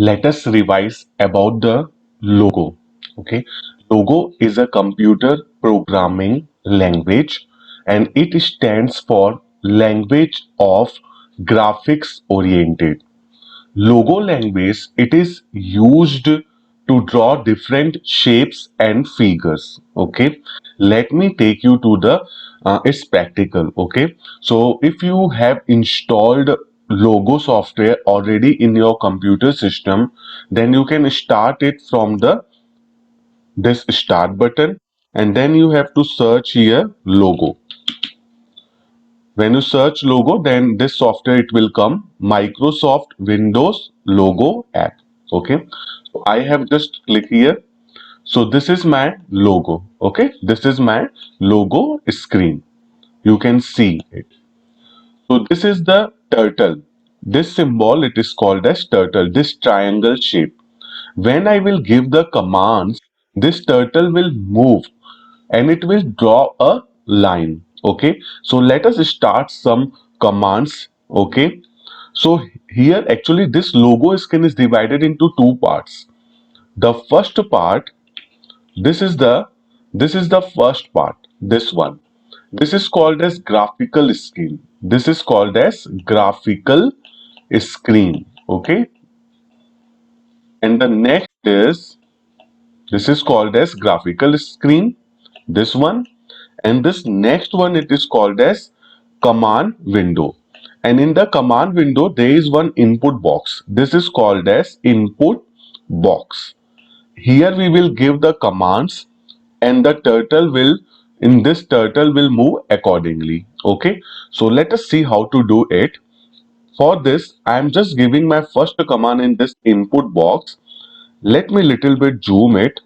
let us revise about the logo. Okay, logo is a computer programming language and it stands for language of graphics oriented. Logo language, it is used to draw different shapes and figures. Okay, let me take you to the it's practical. Okay, so if you have installed logo software already in your computer system, then you can start it from the this start button, and then you have to search here logo. When you search logo, then this software it will come Microsoft Windows logo app. Okay, so I have just click here. So this is my logo. Okay, this is my logo screen. You can see it. So this is the turtle. This symbol it is called as turtle. This triangle shape. When I will give the commands, this turtle will move and it will draw a line. Okay, so let us start some commands. Okay, so here actually this logo skin is divided into two parts. The first part, this is the first part, this one. This is called as graphical screen. This is called as graphical screen. Okay, and the next is, this is called as graphical screen, this one, and this next one it is called as command window. And in the command window there is one input box. This is called as input box. Here we will give the commands and the turtle will, in this turtle will move accordingly. Okay, so let us see how to do it. For this I am just giving my first command in this input box. Let me little bit zoom it.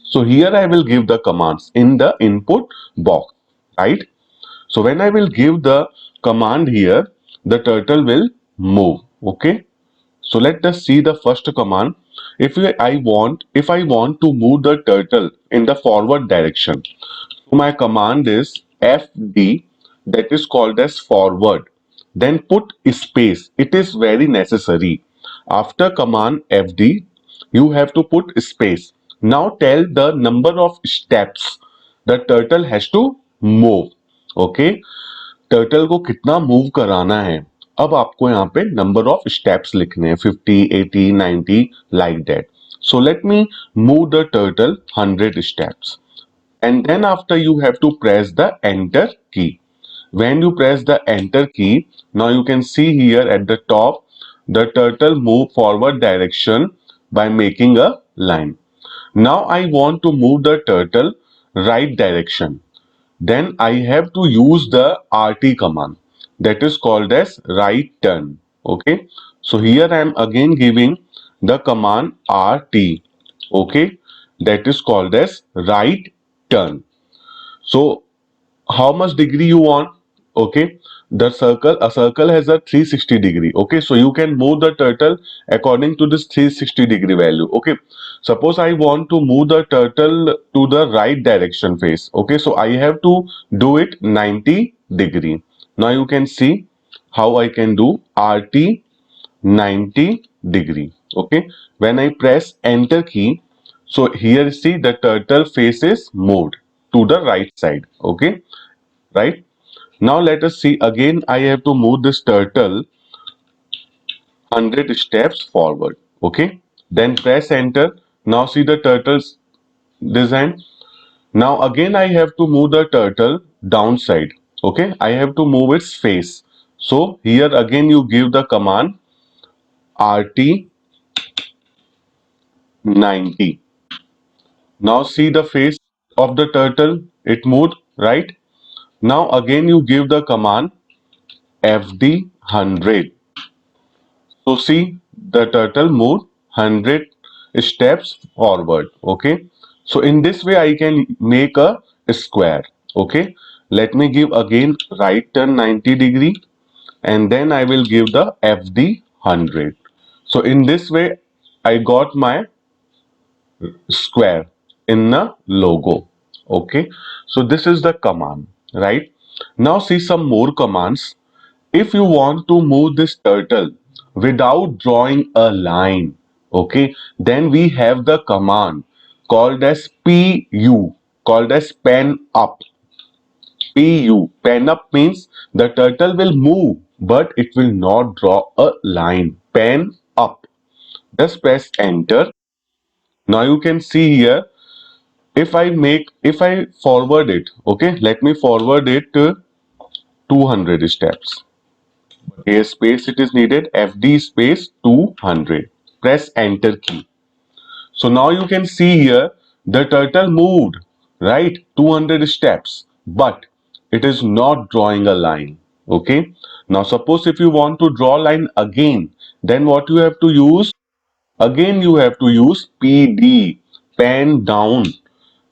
So here I will give the commands in the input box, right? So when I will give the command here, the turtle will move. Okay. So let us see the first command. If I want to move the turtle in the forward direction, so my command is FD, that is called as forward. Then put space. It is very necessary. After command FD, you have to put space. Now tell the number of steps the turtle has to move. Okay. Turtle को कितना move कराना है, अब आपको यहाँ पे number of steps लिखने हैं 50, 80, 90 like that. So let me move the turtle 100 steps and then after you have to press the enter key. When you press the enter key, now you can see here at the top the turtle move forward direction by making a line. Now I want to move the turtle right direction, then I have to use the RT command, that is called as right turn. Okay, so here I am again giving the command RT. Okay, that is called as right turn. So how much degree you want? Okay, the circle, a circle has a 360 degree. Okay, so you can move the turtle according to this 360 degree value. Okay, suppose I want to move the turtle to the right direction face. Okay, so I have to do it 90 degree. Now you can see how I can do RT 90 degree. Okay, when I press enter key, so here see the turtle face is moved to the right side. Okay, right. Now let us see again. I have to move this turtle 100 steps forward. Okay, then press enter. Now see the turtle's design. Now again I have to move the turtle downside. Okay, I have to move its face. So here again you give the command RT 90. Now see the face of the turtle, it moved, right? Now again you give the command FD 100. So see the turtle moved 100 steps forward. Okay. So in this way I can make a square. Okay. Let me give again right turn 90 degree and then I will give the FD 100. So in this way I got my square in the logo. Okay, so this is the command, right? Now see some more commands. If you want to move this turtle without drawing a line. Okay, then we have the command called as PU, called as pen up. PU, pen up means the turtle will move, but it will not draw a line. Pen up. Just press enter. Now you can see here, if I forward it, okay, let me forward it to 200 steps. Here space it is needed, FD space 200. Press enter key. So now you can see here the turtle moved, right? 200 steps, but it is not drawing a line. Okay. Now suppose if you want to draw line again, then what you have to use? Again you have to use PD, pen down.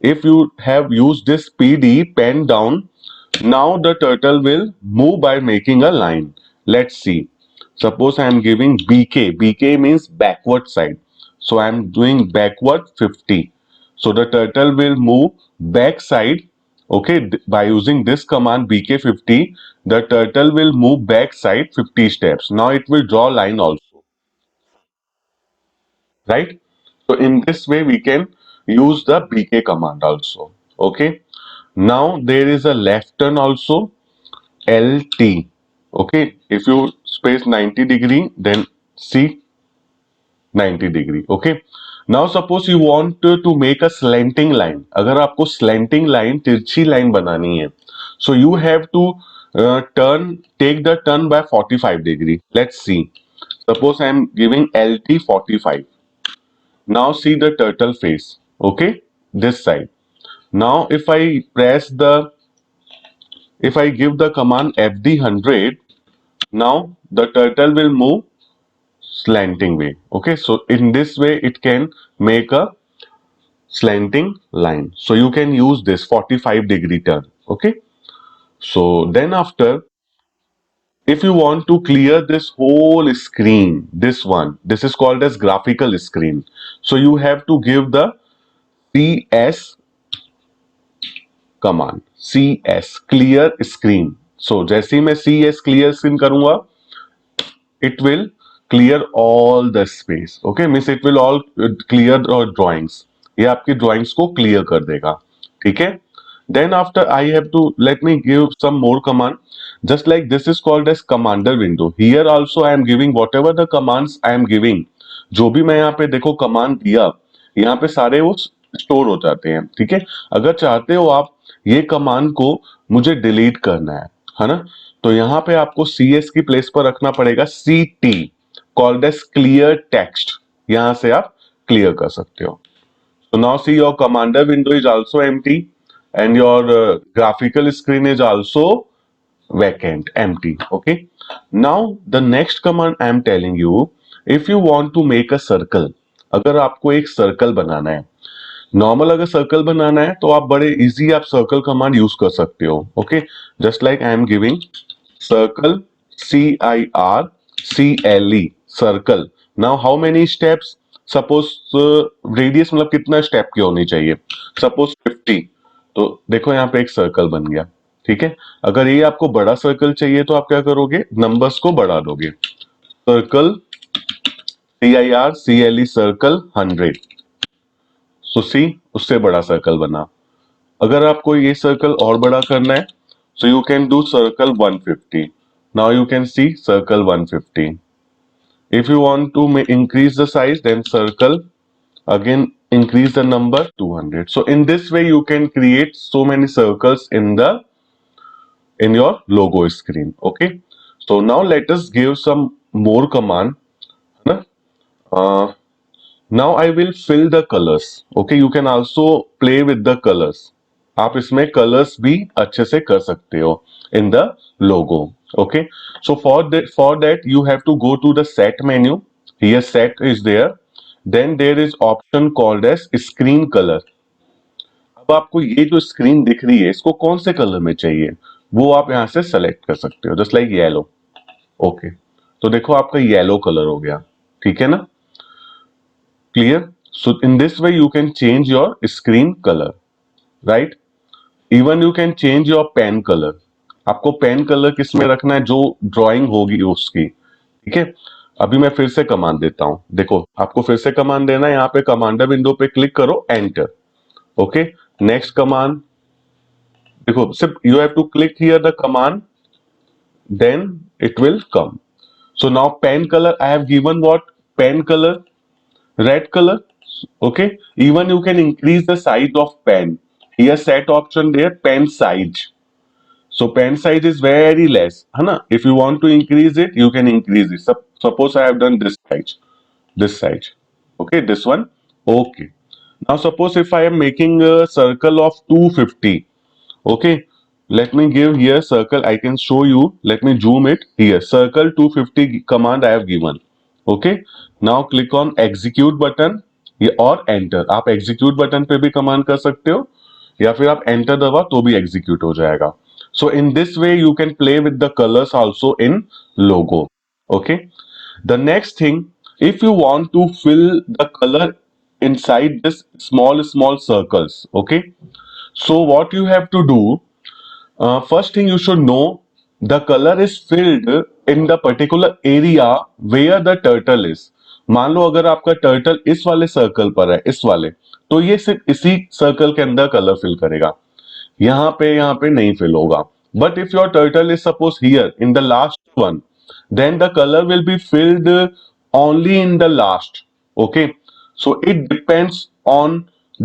If you have used this PD, pen down, now the turtle will move by making a line. Let's see. Suppose I am giving BK. BK means backward side. So I am doing backward 50. So the turtle will move back side. Okay, by using this command BK50, the turtle will move back side 50 steps. Now it will draw line also, right? So in this way we can use the BK command also. Okay. Now there is a left turn also. LT. Okay, if you space 90 degree, then C 90 degree. Okay. Now suppose you want to make a slanting line. अगर आपको slanting line तिरछी line बनानी है, so you have to take the turn by 45 degree. Let's see. Suppose I am giving LT 45. Now see the turtle face. Okay, this side. Now if I give the command FD 100, now the turtle will move slanting way. Okay, so in this way it can make a slanting line. So you can use this 45 degree turn. Okay, so then after, if you want to clear this whole screen, this is called as graphical screen. So you have to give the CS command, CS clear screen. So जैसे ही मैं CS clear screen करूंगा, it will clear all the space. Okay, means it will all clear the drawings. ये आपकी drawings को clear कर देगा. ठीक है? Then after I have to let me give some more command. Just like this is called as commander window. Here also I am giving whatever the commands I am giving. जो भी मैं यहाँ पे देखो कमांड दिया, यहाँ पे सारे वो स्टोर हो जाते हैं. ठीक है? अगर चाहते हो आप ये कमांड को मुझे डिलीट करना है ना? तो यहाँ पे आपको सी एस की प्लेस पर रखना पड़ेगा C T, called as clear text. यहां से आप क्लियर कर सकते हो. So now see your commander window is also empty and your graphical screen is also vacant, empty. Okay. Now the next command I am telling you, if you want to make a circle, अगर आपको एक circle बनाना है, normal अगर circle बनाना है तो आप बड़े easy आप सर्कल कमांड यूज कर सकते हो. Okay, just like I am giving circle CIRCLE circle. Now how many steps? Suppose radius मतलब कितना स्टेप की होनी चाहिए, सपोज 50. तो देखो यहाँ पे एक सर्कल बन गया. ठीक है, अगर ये आपको बड़ा सर्कल चाहिए तो आप क्या करोगे, नंबर्स को बढ़ा दोगे. Circle CIRCLE circle 100. सो सी उससे बड़ा सर्कल बना. अगर आपको ये सर्कल और बड़ा करना है, so you can do circle 150. Now you can see circle 150. If you want to increase the size, then circle again increase the number 200. So in this way you can create so many circles in your logo screen. Okay. So now let us give some more command. है ना? Now I will fill the colors. Okay, you can also play with the colors. आप इसमें colors भी अच्छे से कर सकते हो in the logo. Okay, so for that you have to go to the set menu. Here set is there. Then there is option called as screen color. अब आपको ये जो स्क्रीन दिख रही है इसको कौन से कलर में चाहिए वो आप यहाँ से सेलेक्ट कर सकते हो. Just like yellow. ओके, तो देखो आपका येलो कलर हो गया. ठीक है ना? Clear? So in this way you can change your screen color, right? Even you can change your pen color. आपको पेन कलर किस में रखना है, जो ड्राइंग होगी उसकी. ठीक है, अभी मैं फिर से कमांड देता हूं, देखो आपको फिर से कमांड देना है, यहाँ पे कमांडर विंडो पे क्लिक करो, एंटर। ओके, नेक्स्ट कमांड, देखो सिर्फ you have to click here the command, then it will come. So now pen color I have given what? Pen color, red color. Okay. Even you can increase the size of pen. Here set option there, pen size. So pen size is very less. है ना? If you want to increase it, you can increase it. Suppose I have done this size. This size. Okay, this one. Okay. Now suppose if I am making a circle of 250. Okay, let me give here circle, I can show you, let me zoom it here, circle 250 command I have given. Okay, now click on execute button और enter, आप execute button पे भी command कर सकते हो या फिर आप enter दबा तो भी execute हो जाएगा. So in this way you can play with the colors also in logo. Okay, the next thing, if you want to fill the color inside this small circles, okay, so what you have to do, first thing you should know, the color is filled in the particular area where the turtle is. मान लो अगर आपका turtle इस वाले circle पर है, इस वाले, तो ये सिर्फ इसी सर्कल के अंदर कलर फिल करेगा, यहाँ पे नहीं फिल होगा. But if your turtle is suppose here in the last one, then the color will be filled only in the last. Okay, so it depends on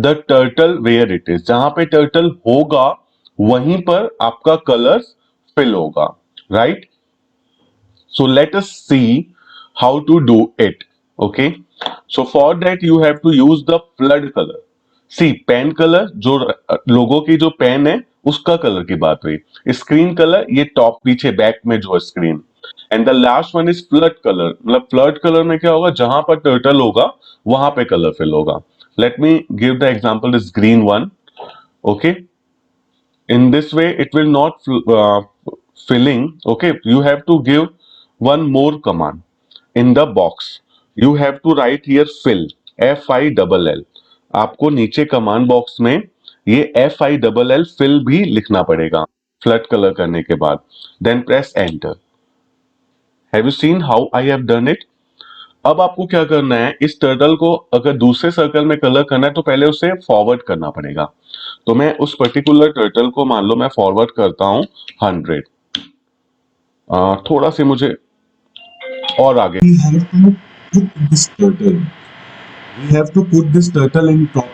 the turtle where it is. जहां पे turtle होगा वहीं पर आपका colour fill होगा, right? So let us see how to do it. Okay. So for that you have to use the flood color. See pen colour जो Logo की जो पेन है उसका कलर की बात हुई. स्क्रीन कलर ये टॉप पीछे बैक में जो screen. And the last one is flood colour. मतलब फ्लड कलर में क्या होगा, जहां पर टर्टल होगा वहां पे कलर फिल होगा. Let me give the example is green one. Okay, in this way it will not filling. Okay, you have to give one more command in the box. You have to write here fill, FILL. आपको नीचे command box में ये FILL fill भी लिखना पड़ेगा flood colour करने के बाद. Then press enter. Have you seen how I have done it? अब आपको क्या करना है, इस टर्टल को अगर दूसरे सर्कल में कलर करना है तो पहले उसे फॉरवर्ड करना पड़ेगा. तो मैं उस पर्टिकुलर टर्टल को मान लो मैं फॉरवर्ड करता हूं 100. थोड़ा सी मुझे और आगे. We have to put this turtle. We have to put this turtle in top.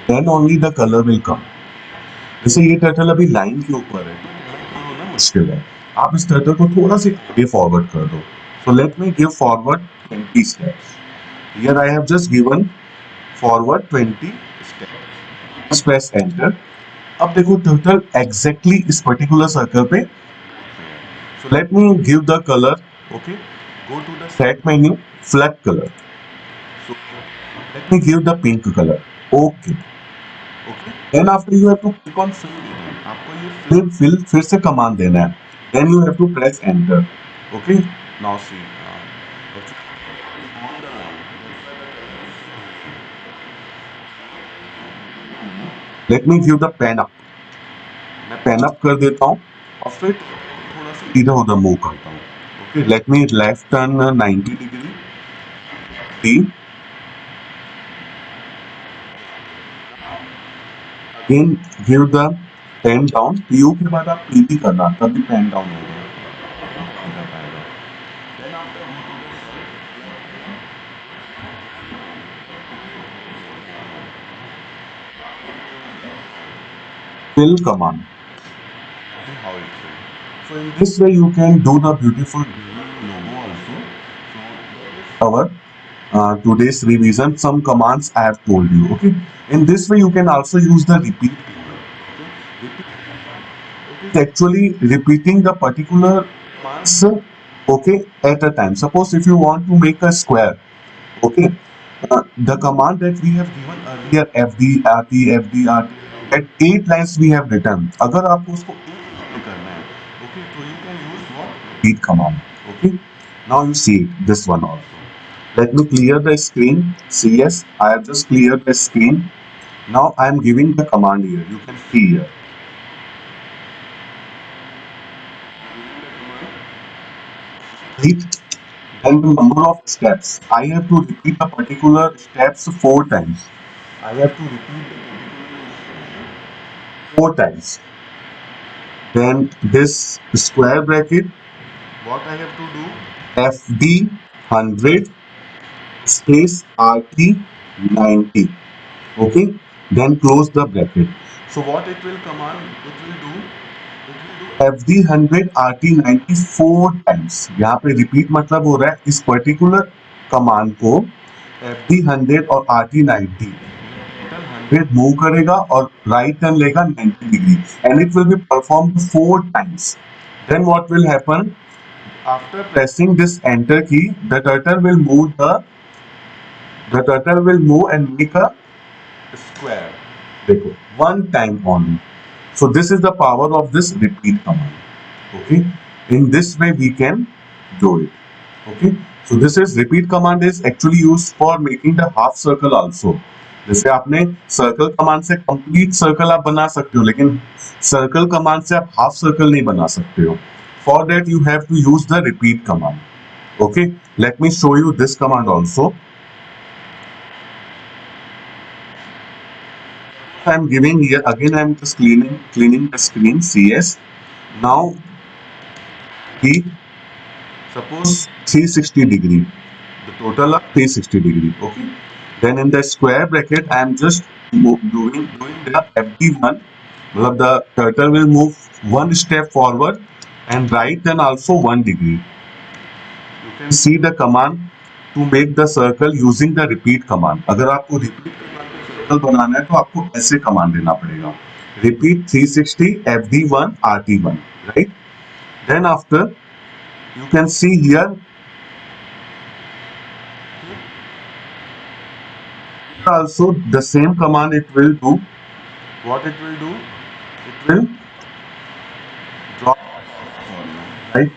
Then only the color will come. जैसे ये टर्टल अभी लाइन के ऊपर है तो ना मुश्किल है, आप इस टर्टल को थोड़ा सा आगे फॉरवर्ड कर दो. So let me give forward 20 steps. Here I have just given forward 20 steps. Just press enter. अब देखो टर्टल एग्जैक्टली इस पर्टिकुलर सर्कल पे. So let me give the color. Okay, go to the set menu, flat color. So let me give the pink color. Okay. Okay. Then after you have to click on fill. आपको ये fill फिर से command देना है. Then you have to press enter. Okay. Now see. Let me give the pen up. मैं pen up कर देता हूँ और फिर थोड़ा सा इधर उधर मूव करता हूँ. Okay, let me left turn 90 degree. T again give the pen down. U के बाद आप पी भी करना तभी पेन डाउन होगा. Fill command. How it will. So in this way you can do the beautiful logo also. So our today's revision, some commands I have told you. Okay. In this way you can also use the repeat. It's actually repeating the particular commands, okay, at a time. Suppose if you want to make a square, okay, the command that we have given earlier, FD, RT, FD, RT, at 8 lines we have written. अगर आपको उसको करना है, okay, so you can use what? Repeat command. Okay. Now you see it, this one also. Let me clear the screen. See, yes, I have just cleared the screen. Now I am giving the command here. You can see here. Right. and the number of steps. I have to repeat a particular steps 4 times. I have to repeat 4 times. Then this square bracket, what I have to do? FD 100 space RT 90. Okay. Then close the bracket. So what it will command? It will do FD 100 RT 90 4 times. यहाँ पे repeat मतलब हो रहा है इस particular command को FD 100 और RT 90 फिर मूव करेगा और राइट टर्न लेगा 90 degree and it will be performed 4 times. Then what will happen? After pressing this enter key, the turtle will move and make a square. देखो, 1 time only. So this is the power of this repeat command. Okay, in this way we can do it. Okay, so this is repeat command is actually used for making the half circle also. जैसे आपने circle command से complete circle आप बना सकते हो, लेकिन circle command से आप हाफ सर्कल नहीं बना सकते हो. For that you have to use the repeat command. Okay, let me show you this command also. I am giving here again. I am just cleaning the screen. CS. Now heat. Suppose 360 degree. The total of 360 degree. Okay. Then in the square bracket, I am just doing the FD1. Well, the turtle will move 1 step forward and right, then also 1 degree. You can see the command to make the circle using the repeat command. अगर आपको repeat circle बनाना है तो आपको ऐसे command देना पड़ेगा. Repeat 360 FD1 RT1, right? Then after you can see here also the same command it will do. What it will do? It will draw, right?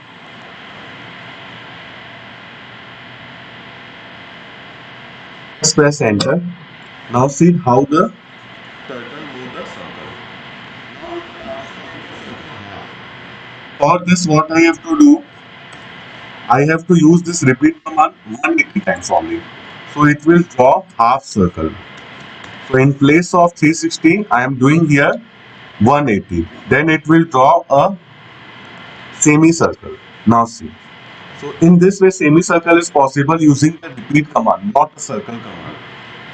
Just press enter. Now see how the turtle move the circle. For this, what I have to do? I have to use this repeat command 180 times only. So it will draw half circle. So in place of 360, I am doing here 180. Then it will draw a semicircle. Now see. So in this way, semicircle is possible using the repeat command, not the circle command.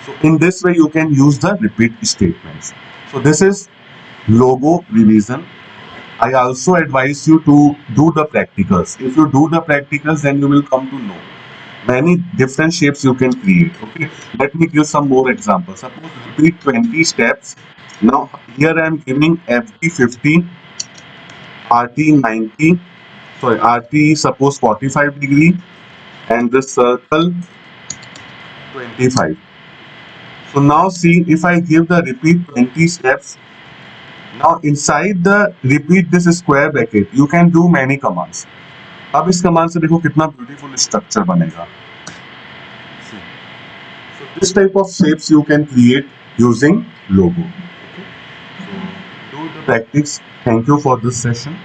So in this way, you can use the repeat statements. So this is logo revision. I also advise you to do the practicals. If you do the practicals, then you will come to know many different shapes you can create. Okay, let me give some more examples. Suppose repeat 20 steps. Now here I am giving FD 50, RT 90, sorry, RT suppose 45 degree, and the circle 25. So now see, if I give the repeat 20 steps, now inside the repeat this square bracket, you can do many commands. अब इस command से देखो कितना beautiful structure बनेगा. So this type of shapes you can create using logo. Okay. So do the practice. Thank you for this session.